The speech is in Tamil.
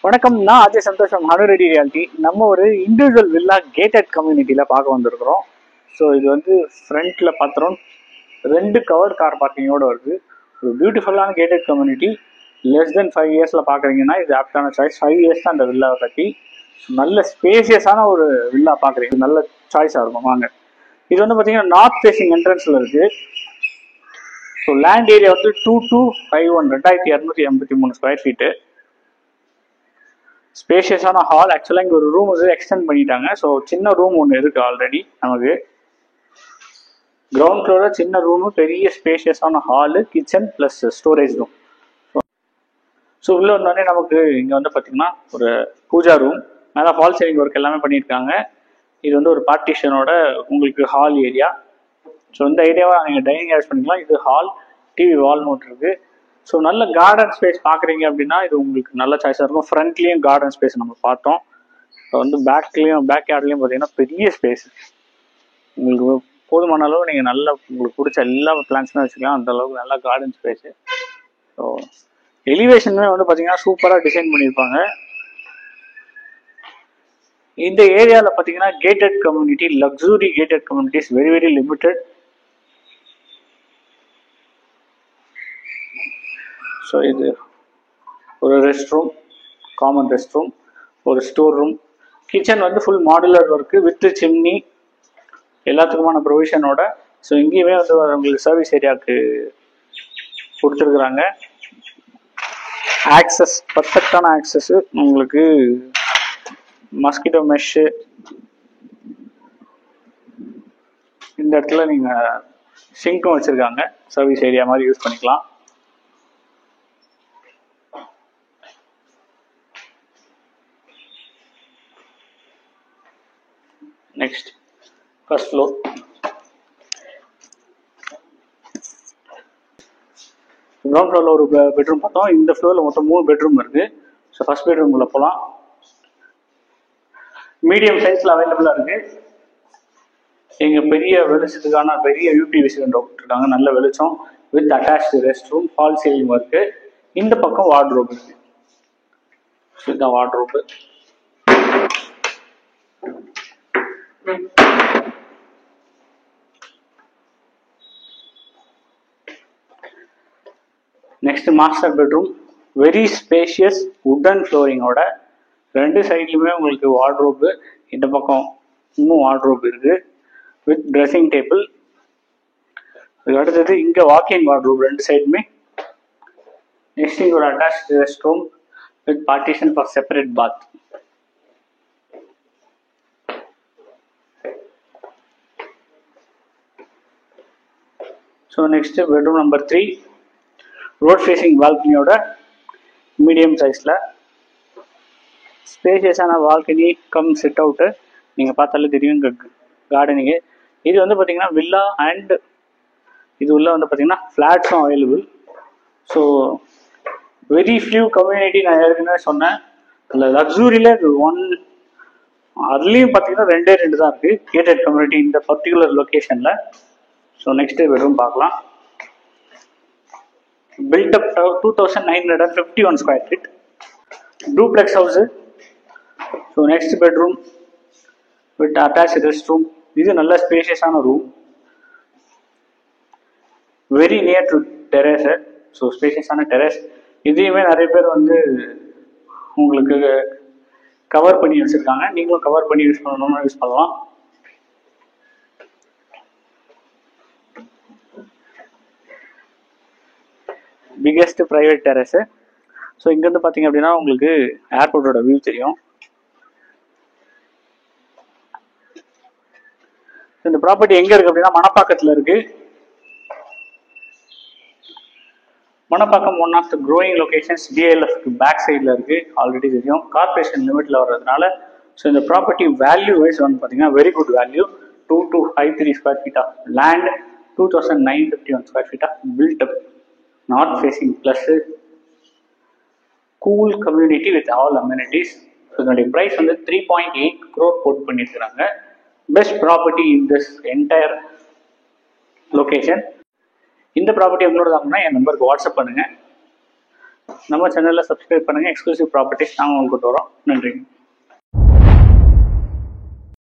வணக்கம், நான் அஜய் சந்தோஷ் ஃப்ரம் ஹனுரெடி ரியாலிட்டி. நம்ம ஒரு இண்டிவிஜுவல் வில்லா கேட்டட் கம்யூனிட்டியில் பார்க்க வந்திருக்கிறோம். ஸோ இது வந்து ஃப்ரண்ட்டில் பார்த்துறோம், 2 கவர்ட் கார் பார்க்கிங்கோட வருது. ஒரு பியூட்டிஃபுல்லான கேட்டட் கம்யூனிட்டி. லெஸ் தென் 5 இயர்ஸில் பார்க்குறீங்கன்னா இது ஆப்டான சாய்ஸ். 5 இயர்ஸ் தான் அந்த வில்லாவை கட்டி நல்ல ஸ்பேசியஸான ஒரு வில்லா பார்க்குறீங்க, நல்ல சாய்ஸாக இருக்கும். வாங்க, இது வந்து பார்த்தீங்கன்னா நார்த் ஃபேஸிங் என்ட்ரன்ஸில் இருக்குது. ஸோ லேண்ட் ஏரியா வந்து 2251 2283 ஸ்கொயர் ஃபீட்டு. ஸ்பேஷியஸான ஹால். ஆக்சுவலாக இங்கே ஒரு ரூம் வந்து எக்ஸ்டெண்ட் பண்ணிட்டாங்க. ஸோ சின்ன ரூம் ஒன்று இருக்குது ஆல்ரெடி நமக்கு. கிரவுண்ட் ஃப்ளோரில் சின்ன ரூமு, பெரிய ஸ்பேஷியஸான hall, kitchen plus storage room. So உள்ளே வந்தோடனே நமக்கு இங்கே வந்து பார்த்திங்கன்னா ஒரு பூஜா ரூம், மேலே ஃபால் சீலிங் ஒர்க் எல்லாமே பண்ணியிருக்காங்க. இது வந்து ஒரு பார்ட்டிஷனோட உங்களுக்கு ஹால் ஏரியா. ஸோ இந்த ஏரியாவை நீங்கள் டைனிங் யூஸ் பண்ணிக்கலாம். இது ஹால், டிவி வால் நோட் இருக்குது. ஸோ நல்ல கார்டன் ஸ்பேஸ் பார்க்குறீங்க அப்படின்னா இது உங்களுக்கு நல்ல சாய்ஸாக இருக்கும். ஃப்ரண்ட்லேயும் கார்டன் ஸ்பேஸ் நம்ம பார்த்தோம். இப்போ வந்து பேக் யார்ட்லேயும் பார்த்தீங்கன்னா பெரிய ஸ்பேஸ். உங்களுக்கு போதுமான அளவு நீங்கள் நல்லா உங்களுக்கு பிடிச்ச எல்லா பிளான்ஸுமே வச்சுக்கலாம். அந்த அளவுக்கு நல்ல கார்டன் ஸ்பேஸு. ஸோ எலிவேஷனுமே வந்து பார்த்தீங்கன்னா சூப்பராக டிசைன் பண்ணியிருப்பாங்க. இந்த ஏரியாவில் பார்த்தீங்கன்னா gated community, luxury gated communities very very limited. So இது ஒரு rest room, common rest room, ஒரு ஸ்டோர் ரூம். கிச்சன் வந்து full modular work with chimney, எல்லாத்துக்குமான ப்ரொவிஷனோட. ஸோ இங்கேயுமே வந்து உங்களுக்கு சர்வீஸ் ஏரியாவுக்கு கொடுத்துருக்குறாங்க. ஆக்சஸ், பர்ஃபெக்டான ஆக்சஸ்ஸு உங்களுக்கு. மஸ்கிட்டோ மெஷ்ஷு இந்த இடத்துல நீங்கள் சிங்க்கும் வச்சுருக்காங்க, சர்வீஸ் ஏரியா மாதிரி யூஸ் பண்ணிக்கலாம். Next first floor. கிரவுண்ட் ஃப்ளோரில் ஒரு பெட்ரூம் பார்த்தோம். இந்த ஃப்ளோரில் மொத்தம் 3 பெட்ரூம் இருக்குது. ஸோ ஃபர்ஸ்ட் பெட்ரூம் உள்ள போகலாம். மீடியம் சைஸில் அவைலபிளாக இருக்குது. எங்கள் பெரிய வெளிச்சத்துக்கான பெரிய யூபிவிசி விண்டோ போட்டுருக்காங்க, நல்ல வெளிச்சம் with attached rest room, fall ceiling work. இந்த பக்கம் வார்ட்ரோப் இருக்குது. ஸோ இதுதான் wardrobe. Next master bedroom, very spacious வுடன் ஃப்ளோரிங்கோட. 2 சைட்லையுமே உங்களுக்கு வார்ட்ரோப்பு. இந்த பக்கம் இன்னும் வார்ட்ரோப் இருக்குது வித் ட்ரெஸ்ஸிங் டேபிள். அதுக்கு அடுத்தது இங்கே வாக்கிங் வார்ட்ரோப் 2 சைடுமே. நெக்ஸ்ட் இங்கே ஒரு attached rest room with partition for separate bath. So next bedroom number 3, road facing பால்கனியோட, மீடியம் சைஸில் ஸ்பேஷியஸான பால்கனி கம் சிட் அவுட்டு. நீங்கள் பார்த்தாலே தெரியும் இங்கே கார்டனிங்கு. இது வந்து பார்த்தீங்கன்னா வில்லா அண்ட் இது உள்ள வந்து பார்த்தீங்கன்னா ஃப்ளாட்ஸும் available. So very few community நான் ஏற்கனவே சொன்னேன். அந்த லக்ஸூரியில் இது அதுலேயும் பார்த்தீங்கன்னா 2 தான் இருக்குது கேட்டட் கம்யூனிட்டி இந்த பர்டிகுலர் லொக்கேஷனில். ஸோ நெக்ஸ்ட் பெட்ரூம் பார்க்கலாம். built up 2951 square feet duplex house. So next bedroom with attached restroom. This is நல்ல ஸ்பேஷியஸான room, very near to terrace. So ஸ்பேஷியஸான டெரஸ். இதையுமே நிறைய பேர் வந்து உங்களுக்கு கவர் பண்ணி வச்சுருக்காங்க. நீங்களும் கவர் பண்ணி யூஸ் பண்ணணும்னு யூஸ் பண்ணலாம். Biggest private terrace. ஸோ இங்கேருந்து பார்த்தீங்க அப்படின்னா உங்களுக்கு ஏர்போர்ட்டோட வியூ தெரியும். இந்த ப்ராப்பர்ட்டி எங்கே இருக்குது அப்படின்னா மணப்பாக்கத்தில் இருக்குது. Manapakkam one of the growing locations. டிஎல்எஃப்க்கு பேக் சைடில் இருக்குது, ஆல்ரெடி தெரியும். கார்பரேஷன் லிமிட்டில் வர்றதுனால ஸோ இந்த ப்ராப்பர்ட்டி வேல்யூ வைஸ் வந்து பார்த்தீங்கன்னா very good value. 2253 square feet of land, 2951 square feet of built up, north facing plus cool community with all amenities. So இதனுடைய ப்ரைஸ் வந்து 3.8 crore கோட் பண்ணியிருக்கிறாங்க. Best property in this entire location. இந்த ப்ராப்பர்ட்டி உங்களோட தாங்கன்னா என் நம்பருக்கு வாட்ஸ்அப் பண்ணுங்கள். நம்ம சேனலில் சப்ஸ்கிரைப் பண்ணுங்கள். எக்ஸ்க்ளூசிவ் ப்ராப்பர்ட்டிஸ் நாங்கள் உங்களுக்கு கொண்டு வரோம். நன்றி.